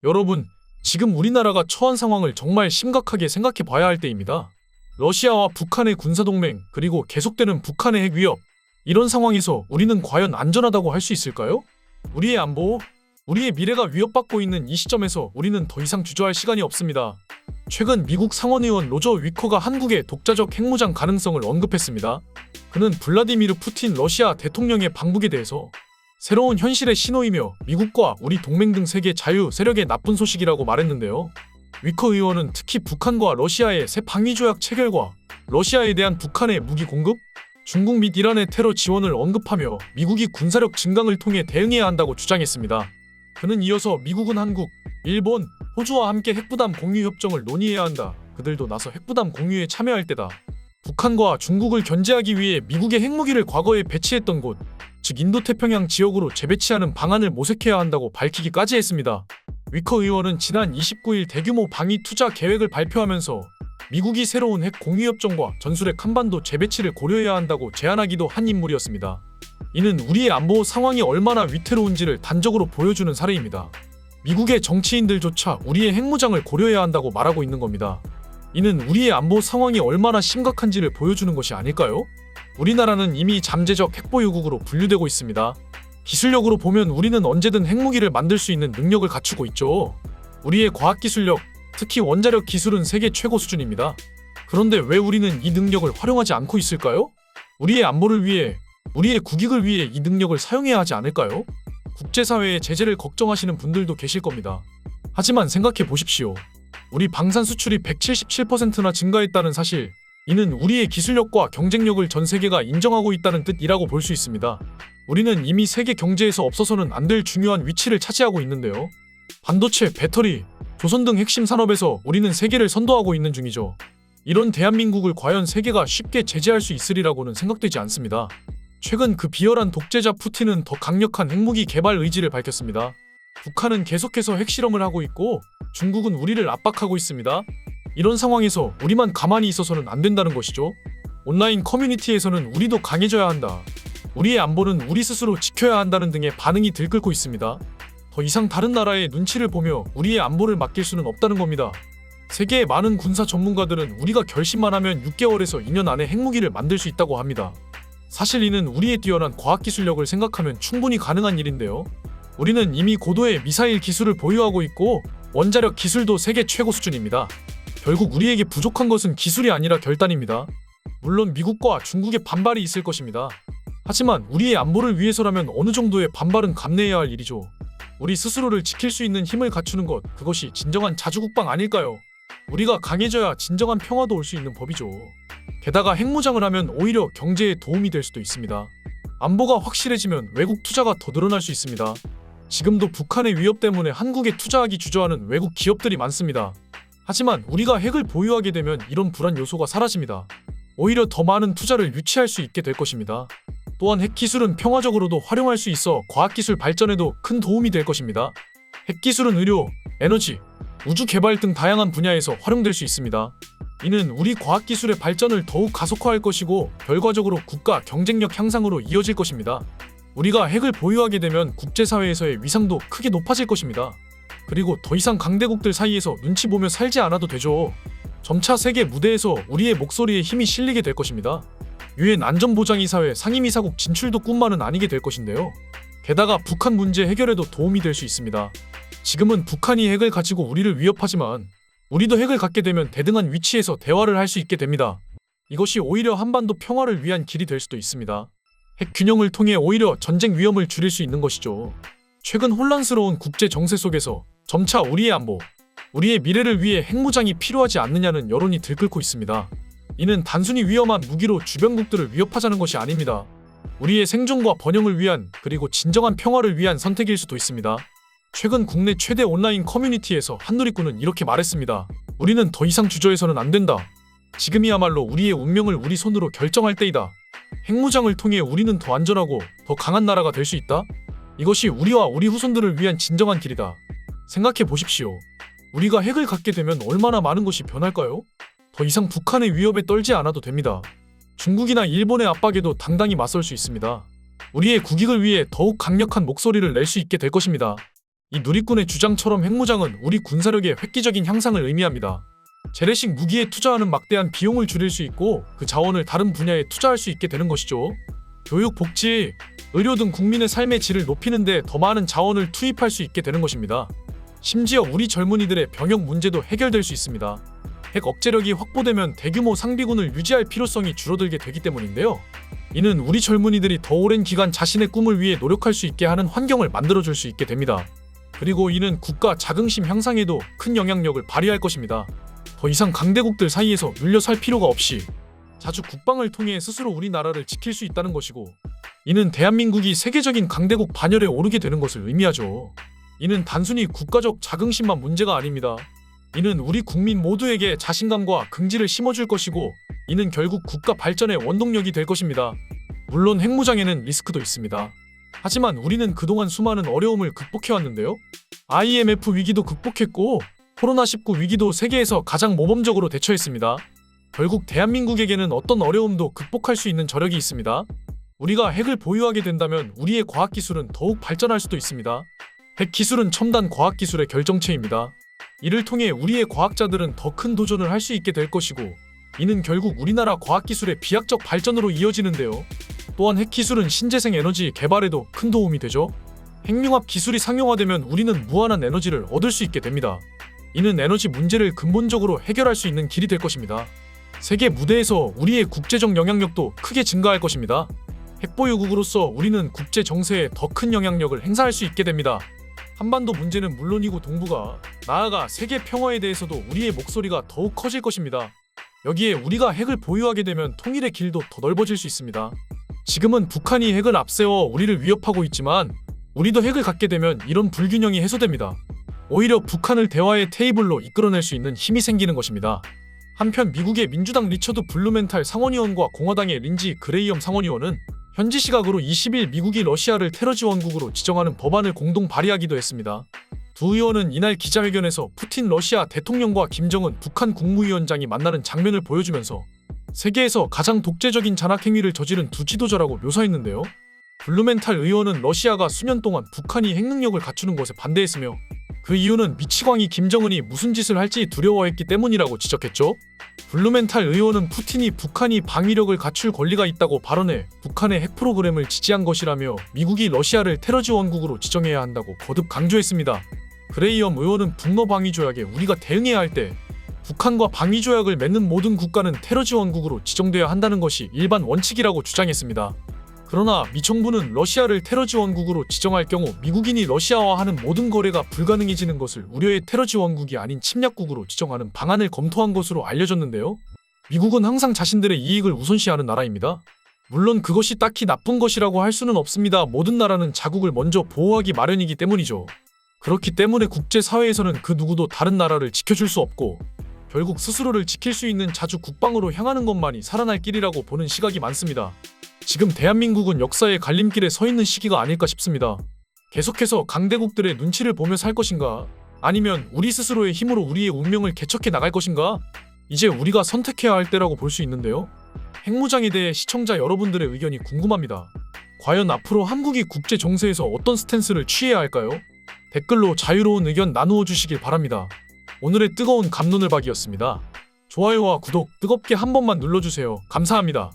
여러분, 지금 우리나라가 처한 상황을 정말 심각하게 생각해 봐야 할 때입니다. 러시아와 북한의 군사동맹, 그리고 계속되는 북한의 핵 위협. 이런 상황에서 우리는 과연 안전하다고 할 수 있을까요? 우리의 안보, 우리의 미래가 위협받고 있는 이 시점에서 우리는 더 이상 주저할 시간이 없습니다. 최근 미국 상원의원 로저 위커가 한국의 독자적 핵무장 가능성을 언급했습니다. 그는 블라디미르 푸틴 러시아 대통령의 방북에 대해서 새로운 현실의 신호이며 미국과 우리 동맹 등 세계 자유 세력의 나쁜 소식이라고 말했는데요. 위커 의원은 특히 북한과 러시아의 새 방위조약 체결과 러시아에 대한 북한의 무기 공급, 중국 및 이란의 테러 지원을 언급하며 미국이 군사력 증강을 통해 대응해야 한다고 주장했습니다. 그는 이어서 미국은 한국, 일본, 호주와 함께 핵부담 공유 협정을 논의해야 한다. 그들도 나서 핵부담 공유에 참여할 때다. 북한과 중국을 견제하기 위해 미국의 핵무기를 과거에 배치했던 곳, 즉 인도태평양 지역으로 재배치하는 방안을 모색해야 한다고 밝히기까지 했습니다. 위커 의원은 지난 29일 대규모 방위 투자 계획을 발표하면서 미국이 새로운 핵 공유협정과 전술핵 한반도 재배치를 고려해야 한다고 제안하기도 한 인물이었습니다. 이는 우리의 안보 상황이 얼마나 위태로운지를 단적으로 보여주는 사례입니다. 미국의 정치인들조차 우리의 핵무장을 고려해야 한다고 말하고 있는 겁니다. 이는 우리의 안보 상황이 얼마나 심각한지를 보여주는 것이 아닐까요? 우리나라는 이미 잠재적 핵보유국으로 분류되고 있습니다. 기술력으로 보면 우리는 언제든 핵무기를 만들 수 있는 능력을 갖추고 있죠. 우리의 과학기술력, 특히 원자력 기술은 세계 최고 수준입니다. 그런데 왜 우리는 이 능력을 활용하지 않고 있을까요? 우리의 안보를 위해, 우리의 국익을 위해 이 능력을 사용해야 하지 않을까요? 국제사회의 제재를 걱정하시는 분들도 계실 겁니다. 하지만 생각해 보십시오. 우리 방산 수출이 177%나 증가했다는 사실, 이는 우리의 기술력과 경쟁력을 전 세계가 인정하고 있다는 뜻이라고 볼 수 있습니다. 우리는 이미 세계 경제에서 없어서는 안 될 중요한 위치를 차지하고 있는데요. 반도체, 배터리, 조선 등 핵심 산업에서 우리는 세계를 선도하고 있는 중이죠. 이런 대한민국을 과연 세계가 쉽게 제재할 수 있으리라고는 생각되지 않습니다. 최근 그 비열한 독재자 푸틴은 더 강력한 핵무기 개발 의지를 밝혔습니다. 북한은 계속해서 핵실험을 하고 있고 중국은 우리를 압박하고 있습니다. 이런 상황에서 우리만 가만히 있어서는 안 된다는 것이죠. 온라인 커뮤니티에서는 우리도 강해져야 한다. 우리의 안보는 우리 스스로 지켜야 한다는 등의 반응이 들끓고 있습니다. 더 이상 다른 나라의 눈치를 보며 우리의 안보를 맡길 수는 없다는 겁니다. 세계의 많은 군사 전문가들은 우리가 결심만 하면 6개월에서 2년 안에 핵무기를 만들 수 있다고 합니다. 사실 이는 우리의 뛰어난 과학기술력을 생각하면 충분히 가능한 일인데요. 우리는 이미 고도의 미사일 기술을 보유하고 있고 원자력 기술도 세계 최고 수준입니다. 결국 우리에게 부족한 것은 기술이 아니라 결단입니다. 물론 미국과 중국의 반발이 있을 것입니다. 하지만 우리의 안보를 위해서라면 어느 정도의 반발은 감내해야 할 일이죠. 우리 스스로를 지킬 수 있는 힘을 갖추는 것, 그것이 진정한 자주국방 아닐까요? 우리가 강해져야 진정한 평화도 올 수 있는 법이죠. 게다가 핵무장을 하면 오히려 경제에 도움이 될 수도 있습니다. 안보가 확실해지면 외국 투자가 더 늘어날 수 있습니다. 지금도 북한의 위협 때문에 한국에 투자하기 주저하는 외국 기업들이 많습니다. 하지만 우리가 핵을 보유하게 되면 이런 불안 요소가 사라집니다. 오히려 더 많은 투자를 유치할 수 있게 될 것입니다. 또한 핵기술은 평화적으로도 활용할 수 있어 과학기술 발전에도 큰 도움이 될 것입니다. 핵기술은 의료, 에너지, 우주 개발 등 다양한 분야에서 활용될 수 있습니다. 이는 우리 과학기술의 발전을 더욱 가속화할 것이고 결과적으로 국가 경쟁력 향상으로 이어질 것입니다. 우리가 핵을 보유하게 되면 국제사회에서의 위상도 크게 높아질 것입니다. 그리고 더 이상 강대국들 사이에서 눈치 보며 살지 않아도 되죠. 점차 세계 무대에서 우리의 목소리에 힘이 실리게 될 것입니다. 유엔 안전보장이사회 상임이사국 진출도 꿈만은 아니게 될 것인데요. 게다가 북한 문제 해결에도 도움이 될 수 있습니다. 지금은 북한이 핵을 가지고 우리를 위협하지만 우리도 핵을 갖게 되면 대등한 위치에서 대화를 할 수 있게 됩니다. 이것이 오히려 한반도 평화를 위한 길이 될 수도 있습니다. 핵 균형을 통해 오히려 전쟁 위험을 줄일 수 있는 것이죠. 최근 혼란스러운 국제 정세 속에서 점차 우리의 안보, 우리의 미래를 위해 핵무장이 필요하지 않느냐는 여론이 들끓고 있습니다. 이는 단순히 위험한 무기로 주변국들을 위협하자는 것이 아닙니다. 우리의 생존과 번영을 위한, 그리고 진정한 평화를 위한 선택일 수도 있습니다. 최근 국내 최대 온라인 커뮤니티에서 한누리꾼은 이렇게 말했습니다. 우리는 더 이상 주저해서는 안 된다. 지금이야말로 우리의 운명을 우리 손으로 결정할 때이다. 핵무장을 통해 우리는 더 안전하고 더 강한 나라가 될 수 있다. 이것이 우리와 우리 후손들을 위한 진정한 길이다. 생각해 보십시오. 우리가 핵을 갖게 되면 얼마나 많은 것이 변할까요? 더 이상 북한의 위협에 떨지 않아도 됩니다. 중국이나 일본의 압박에도 당당히 맞설 수 있습니다. 우리의 국익을 위해 더욱 강력한 목소리를 낼 수 있게 될 것입니다. 이 누리꾼의 주장처럼 핵무장은 우리 군사력의 획기적인 향상을 의미합니다. 재래식 무기에 투자하는 막대한 비용을 줄일 수 있고 그 자원을 다른 분야에 투자할 수 있게 되는 것이죠. 교육, 복지, 의료 등 국민의 삶의 질을 높이는 데 더 많은 자원을 투입할 수 있게 되는 것입니다. 심지어 우리 젊은이들의 병역 문제도 해결될 수 있습니다. 핵 억제력이 확보되면 대규모 상비군을 유지할 필요성이 줄어들게 되기 때문인데요. 이는 우리 젊은이들이 더 오랜 기간 자신의 꿈을 위해 노력할 수 있게 하는 환경을 만들어줄 수 있게 됩니다. 그리고 이는 국가 자긍심 향상에도 큰 영향력을 발휘할 것입니다. 더 이상 강대국들 사이에서 눌려 살 필요가 없이 자주 국방을 통해 스스로 우리나라를 지킬 수 있다는 것이고, 이는 대한민국이 세계적인 강대국 반열에 오르게 되는 것을 의미하죠. 이는 단순히 국가적 자긍심만 문제가 아닙니다. 이는 우리 국민 모두에게 자신감과 긍지를 심어줄 것이고, 이는 결국 국가 발전의 원동력이 될 것입니다. 물론 핵무장에는 리스크도 있습니다. 하지만 우리는 그동안 수많은 어려움을 극복해왔는데요. IMF 위기도 극복했고 코로나19 위기도 세계에서 가장 모범적으로 대처했습니다. 결국 대한민국에게는 어떤 어려움도 극복할 수 있는 저력이 있습니다. 우리가 핵을 보유하게 된다면 우리의 과학기술은 더욱 발전할 수도 있습니다. 핵기술은 첨단 과학기술의 결정체입니다. 이를 통해 우리의 과학자들은 더 큰 도전을 할 수 있게 될 것이고, 이는 결국 우리나라 과학기술의 비약적 발전으로 이어지는데요. 또한 핵기술은 신재생 에너지 개발에도 큰 도움이 되죠. 핵융합 기술이 상용화되면 우리는 무한한 에너지를 얻을 수 있게 됩니다. 이는 에너지 문제를 근본적으로 해결할 수 있는 길이 될 것입니다. 세계 무대에서 우리의 국제적 영향력도 크게 증가할 것입니다. 핵보유국으로서 우리는 국제 정세에 더 큰 영향력을 행사할 수 있게 됩니다. 한반도 문제는 물론이고 동북아, 나아가 세계 평화에 대해서도 우리의 목소리가 더욱 커질 것입니다. 여기에 우리가 핵을 보유하게 되면 통일의 길도 더 넓어질 수 있습니다. 지금은 북한이 핵을 앞세워 우리를 위협하고 있지만 우리도 핵을 갖게 되면 이런 불균형이 해소됩니다. 오히려 북한을 대화의 테이블로 이끌어낼 수 있는 힘이 생기는 것입니다. 한편 미국의 민주당 리처드 블루멘탈 상원의원과 공화당의 린지 그레이엄 상원의원은 현지 시각으로 20일 미국이 러시아를 테러 지원국으로 지정하는 법안을 공동 발의하기도 했습니다. 두 의원은 이날 기자회견에서 푸틴 러시아 대통령과 김정은 북한 국무위원장이 만나는 장면을 보여주면서 세계에서 가장 독재적인 잔악행위를 저지른 두 지도자라고 묘사했는데요. 블루멘탈 의원은 러시아가 수년 동안 북한이 핵능력을 갖추는 것에 반대했으며 그 이유는 미치광이 김정은이 무슨 짓을 할지 두려워했기 때문이라고 지적했죠. 블루멘탈 의원은 푸틴이 북한이 방위력을 갖출 권리가 있다고 발언해 북한의 핵 프로그램을 지지한 것이라며 미국이 러시아를 테러 지원국으로 지정해야 한다고 거듭 강조했습니다. 그레이엄 의원은 북러 방위 조약에 우리가 대응해야 할 때 북한과 방위 조약을 맺는 모든 국가는 테러 지원국으로 지정돼야 한다는 것이 일반 원칙이라고 주장했습니다. 그러나 미 정부는 러시아를 테러 지원국으로 지정할 경우 미국인이 러시아와 하는 모든 거래가 불가능해지는 것을 우려해 테러 지원국이 아닌 침략국으로 지정하는 방안을 검토한 것으로 알려졌는데요. 미국은 항상 자신들의 이익을 우선시하는 나라입니다. 물론 그것이 딱히 나쁜 것이라고 할 수는 없습니다. 모든 나라는 자국을 먼저 보호하기 마련이기 때문이죠. 그렇기 때문에 국제사회에서는 그 누구도 다른 나라를 지켜줄 수 없고 결국 스스로를 지킬 수 있는 자주 국방으로 향하는 것만이 살아날 길이라고 보는 시각이 많습니다. 지금 대한민국은 역사의 갈림길에 서 있는 시기가 아닐까 싶습니다. 계속해서 강대국들의 눈치를 보며 살 것인가? 아니면 우리 스스로의 힘으로 우리의 운명을 개척해 나갈 것인가? 이제 우리가 선택해야 할 때라고 볼 수 있는데요. 핵무장에 대해 시청자 여러분들의 의견이 궁금합니다. 과연 앞으로 한국이 국제 정세에서 어떤 스탠스를 취해야 할까요? 댓글로 자유로운 의견 나누어 주시길 바랍니다. 오늘의 뜨거운 감론을박이었습니다. 좋아요와 구독 뜨겁게 한 번만 눌러주세요. 감사합니다.